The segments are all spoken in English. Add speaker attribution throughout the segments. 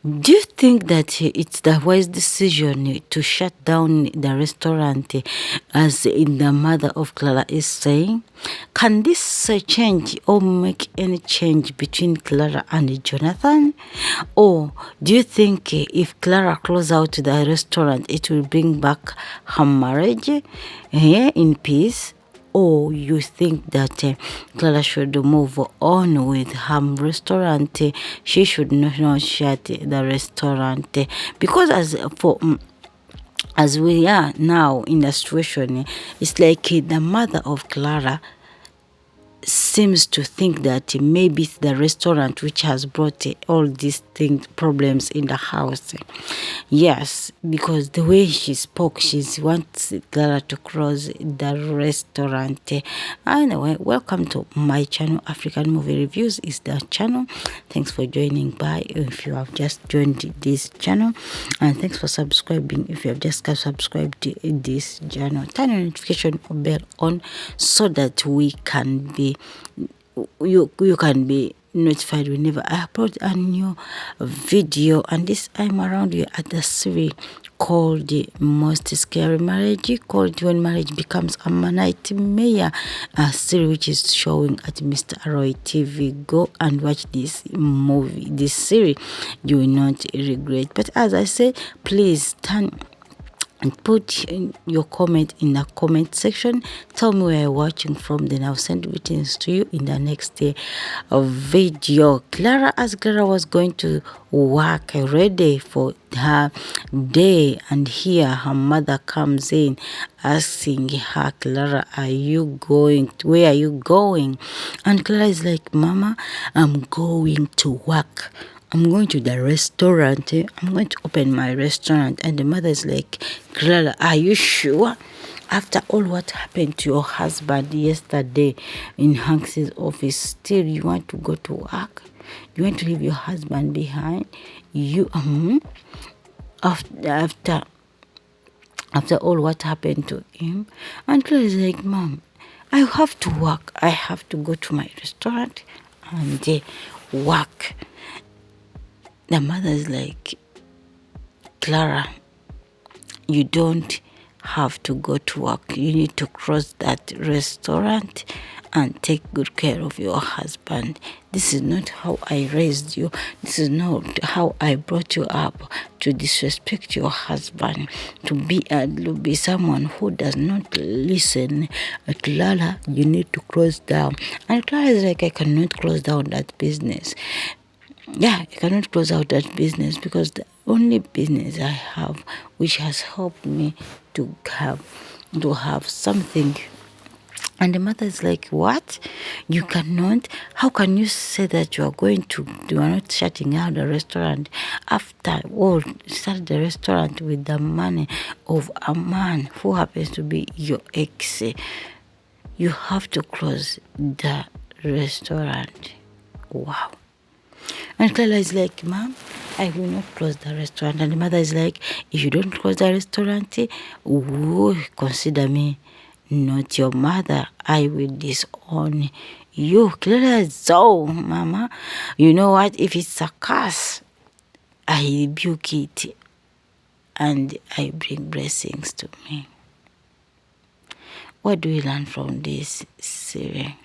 Speaker 1: Do you think that it's the wise decision to shut down the restaurant, as in the mother of Clara is saying? Can this change or make any change between Clara and Jonathan? Or do you think if Clara close out the restaurant, it will bring back her marriage in peace? Or you think that Clara should move on with her restaurant? She should not shut the restaurant, because as we are now in the situation, it's like the mother of Clara seems to think that maybe it's the restaurant which has brought all these problems in the house. Yes, because the way she spoke, she wants Clara to close the restaurant. Anyway, welcome to my channel. African Movie Reviews is the channel. Thanks for joining by if you have just joined this channel, and thanks for subscribing if you have just subscribed to this channel. Turn your notification bell on so that we can be you can be notified whenever I upload a new video. And this time around, we at the series called The Most Scary Marriage, called When Marriage Becomes a Nightmare, a series which is showing at Mr. ALOY TV. Go and watch this movie, this series. You will not regret. But as I say, please turn and put your comment in the comment section. Tell me where you're watching from, then I'll send greetings to you in the next day of video. As Clara was going to work, ready for her day, and here her mother comes in asking her, Clara, are you going? Where are you going? And Clara is like, Mama, I'm going to work. I'm going to the restaurant. I'm going to open my restaurant. And the mother is like, Clara, are you sure? After all what happened to your husband yesterday in Hanks's office, still you want to go to work? You want to leave your husband behind? You after all what happened to him? And Clara is like, Mom, I have to work. I have to go to my restaurant and work. The mother is like, Clara, you don't have to go to work. You need to close that restaurant and take good care of your husband. This is not how I raised you. This is not how I brought you up, to disrespect your husband, to be someone who does not listen. Clara, you need to close down. And Clara is like, I cannot close down that business. Yeah, I cannot close out that business, because the only business I have which has helped me to have something. And the mother is like, what? You cannot? How can you say that you are not shutting out the restaurant? After all, start the restaurant with the money of a man who happens to be your ex. You have to close the restaurant. Wow. And Clara is like, Mom, I will not close the restaurant. And the mother is like, if you don't close the restaurant, consider me not your mother. I will disown you. Clara is so, Mama, you know what? If it's a curse, I rebuke it and I bring blessings to me. What do we learn from this series?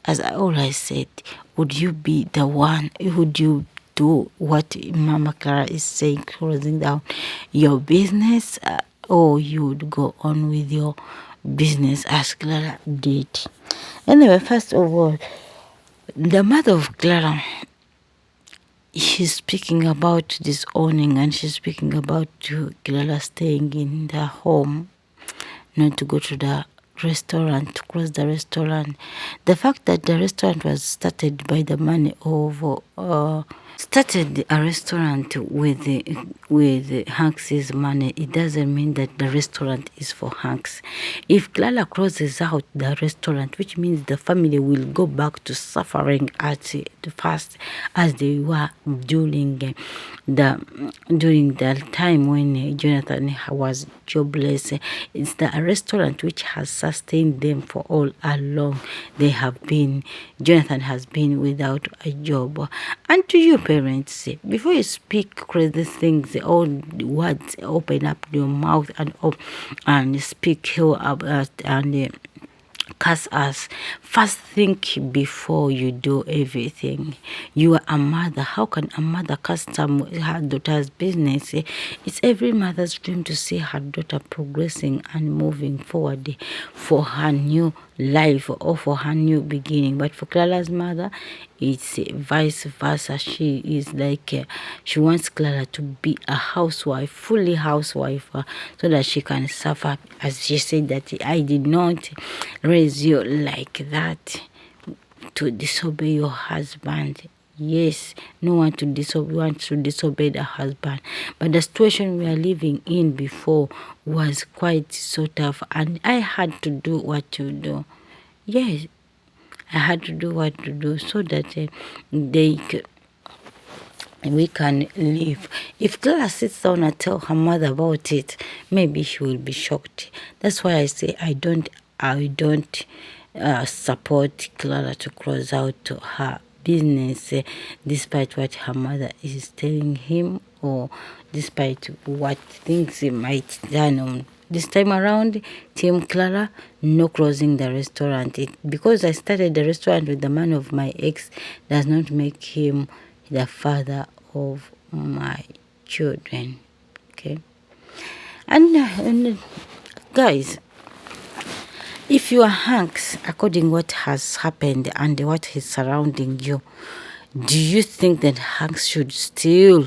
Speaker 1: As I always said, would you be the one? Would you do what Mama Clara is saying, closing down your business, or you would go on with your business as Clara did? Anyway, first of all, the mother of Clara, she's speaking about disowning, and she's speaking about Clara staying in the home, not to go to the restaurant, to close the restaurant. The fact that the restaurant was started by the money of started a restaurant with Hanks's money, it doesn't mean that the restaurant is for Hanks. If Clara closes out the restaurant, which means the family will go back to suffering at the first, as they were during the time when Jonathan was jobless. It's the restaurant which has sustained them for all along. Jonathan has been without a job. And to you, parents, before you speak crazy things, all the words, open up your mouth and speak ill about and curse us. First, think before you do everything. You are a mother. How can a mother curse her daughter's business? It's every mother's dream to see her daughter progressing and moving forward for her new life or for her new beginning. But for Clara's mother, it's vice versa. She is like she wants Clara to be a housewife, fully housewife, so that she can suffer. As she said that I did not raise you like that to disobey your husband. Yes, no one wants to disobey the husband. But the situation we are living in before was quite so tough, and I had to do what to do. Yes, I had to do what to do so that we can live. If Clara sits down and tell her mother about it, maybe she will be shocked. That's why I say I don't support Clara to close out to her business, despite what her mother is telling him or despite what things he might done on. This time around, Team Clara, no closing the restaurant. Because I started the restaurant with the man of my ex does not make him the father of my children. Okay? And guys, if you are Hanks, according what has happened and what is surrounding you, do you think that Hanks should still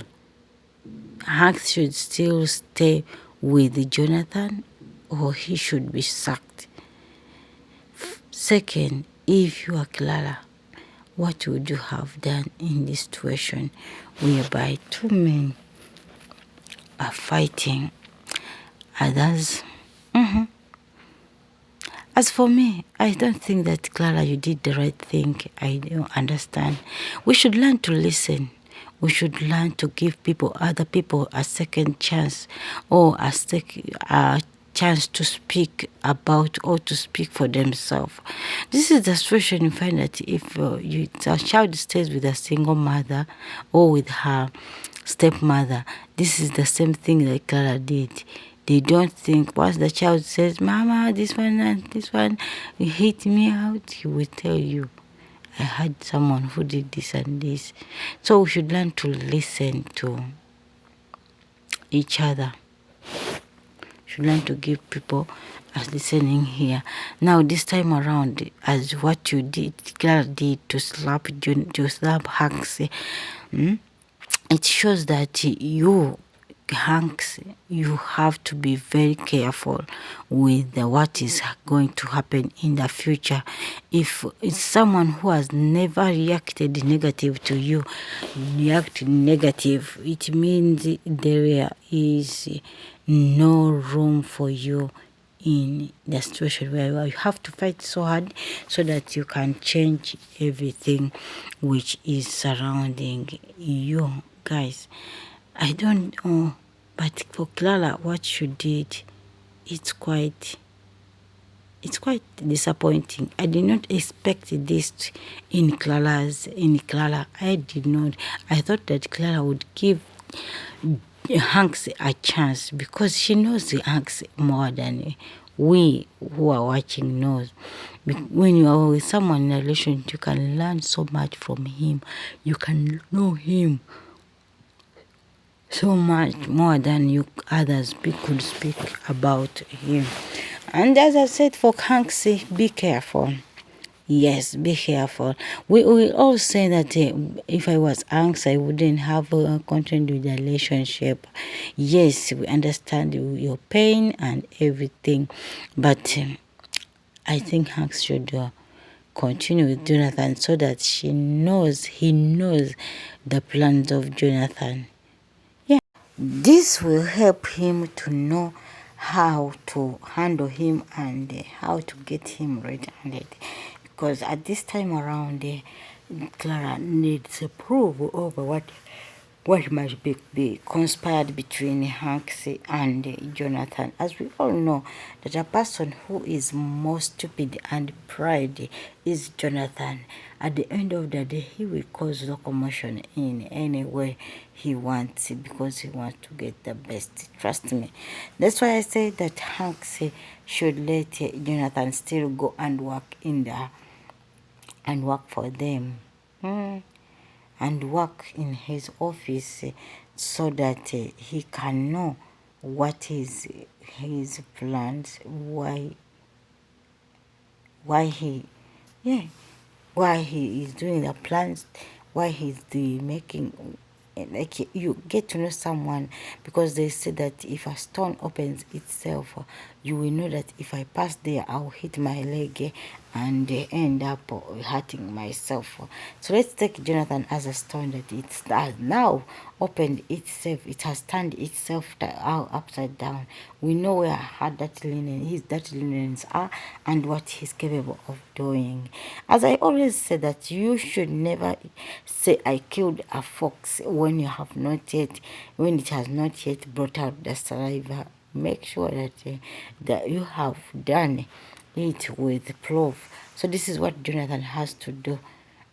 Speaker 1: stay with Jonathan, or he should be sacked? Second, if you are Clara, what would you have done in this situation whereby two men are fighting others? As for me, I don't think that, Clara, you did the right thing. I don't understand. We should learn to listen. We should learn to give other people a second chance, or a chance to speak about or to speak for themselves. This is the situation you find that if a child stays with a single mother or with her stepmother, this is the same thing that Clara did. They don't think once the child says, Mama, this one and this one hit me out, he will tell you, I had someone who did this and this. So we should learn to listen to each other. We should learn to give people a listening here. Now this time around, as what you did, Clara did to slap Hanks, it shows that you, Hanks, you have to be very careful with what is going to happen in the future. If it's someone who has never reacted negative to you, react negative, it means there is no room for you in the situation where you have to fight so hard so that you can change everything which is surrounding you. Guys, I don't know, but for Clara, what she did, it's quite disappointing. I did not expect this in Clara. I did not. I thought that Clara would give Hanks a chance because she knows the Hanks more than we who are watching knows. When you are with someone in a relationship, you can learn so much from him. You can know him so much more than you others could speak about him. And as I said, for Hanks, be careful. Yes, be careful. We all say that if I was Hanks, I wouldn't have a content with the relationship. Yes, we understand your pain and everything, but I think Hanks should continue with Jonathan so that he knows the plans of Jonathan. This will help him to know how to handle him and how to get him red-handed. Because at this time around, Clara needs approval over what what must be conspired between Hanks and Jonathan. As we all know, that a person who is more stupid and pride is Jonathan. At the end of the day, he will cause locomotion in any way he wants because he wants to get the best. Trust me. That's why I say that Hanks should let Jonathan still go and work in the and work for them. And work in his office so that he can know what is his plans, why he yeah why he is doing the plans, why he's the making. Like you get to know someone because they say that if a stone opens itself, you will know that if I pass there, I'll hit my leg and end up hurting myself. So let's take Jonathan as a stone that it has now opened itself. It has turned itself upside down. We know where his dirty linens are and what he's capable of doing. As I always say that you should never say I killed a fox when you have not yet, when it has not yet brought out the saliva. Make sure that you have done it with proof. So this is what Jonathan has to do.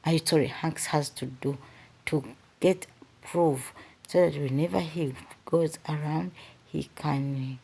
Speaker 1: Hanks has to do to get proof so that whenever he goes around, he can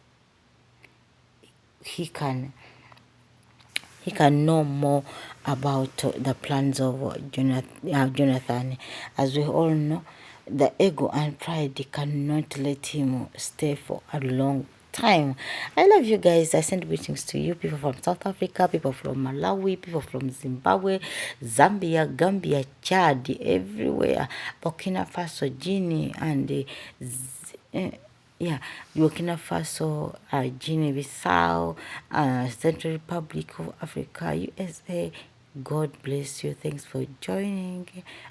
Speaker 1: know more about the plans of Jonathan. As we all know, the ego and pride cannot let him stay for a long time. I love you guys. I send greetings to you, people from South Africa, people from Malawi, people from Zimbabwe, Zambia, Gambia, Chad, everywhere, Burkina Faso, Guinea, and yeah, Burkina Faso, Guinea-Bissau, Central Republic of Africa, USA. God bless you. Thanks for joining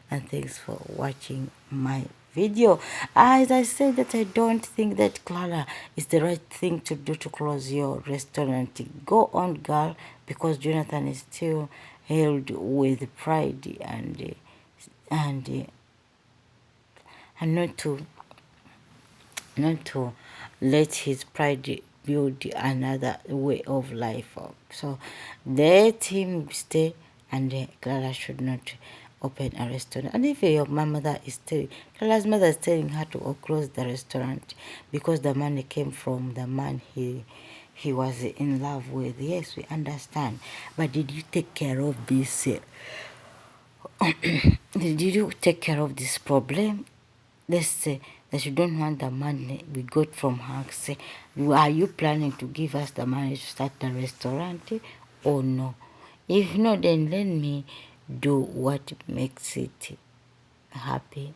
Speaker 1: and thanks for watching my video. As I said that I don't think that Clara is the right thing to do to close your restaurant. Go on, girl, because Jonathan is still held with pride and not to let his pride build another way of life up. So let him stay, and Clara should not open a restaurant. And if your mother is telling, Clara's mother is telling her to close the restaurant because the money came from the man he was in love with. Yes, we understand. But did you take care of this? Did you take care of this problem? Let's say that you don't want the money we got from her. Say, are you planning to give us the money to start the restaurant or no? If no, then let me do what makes it happy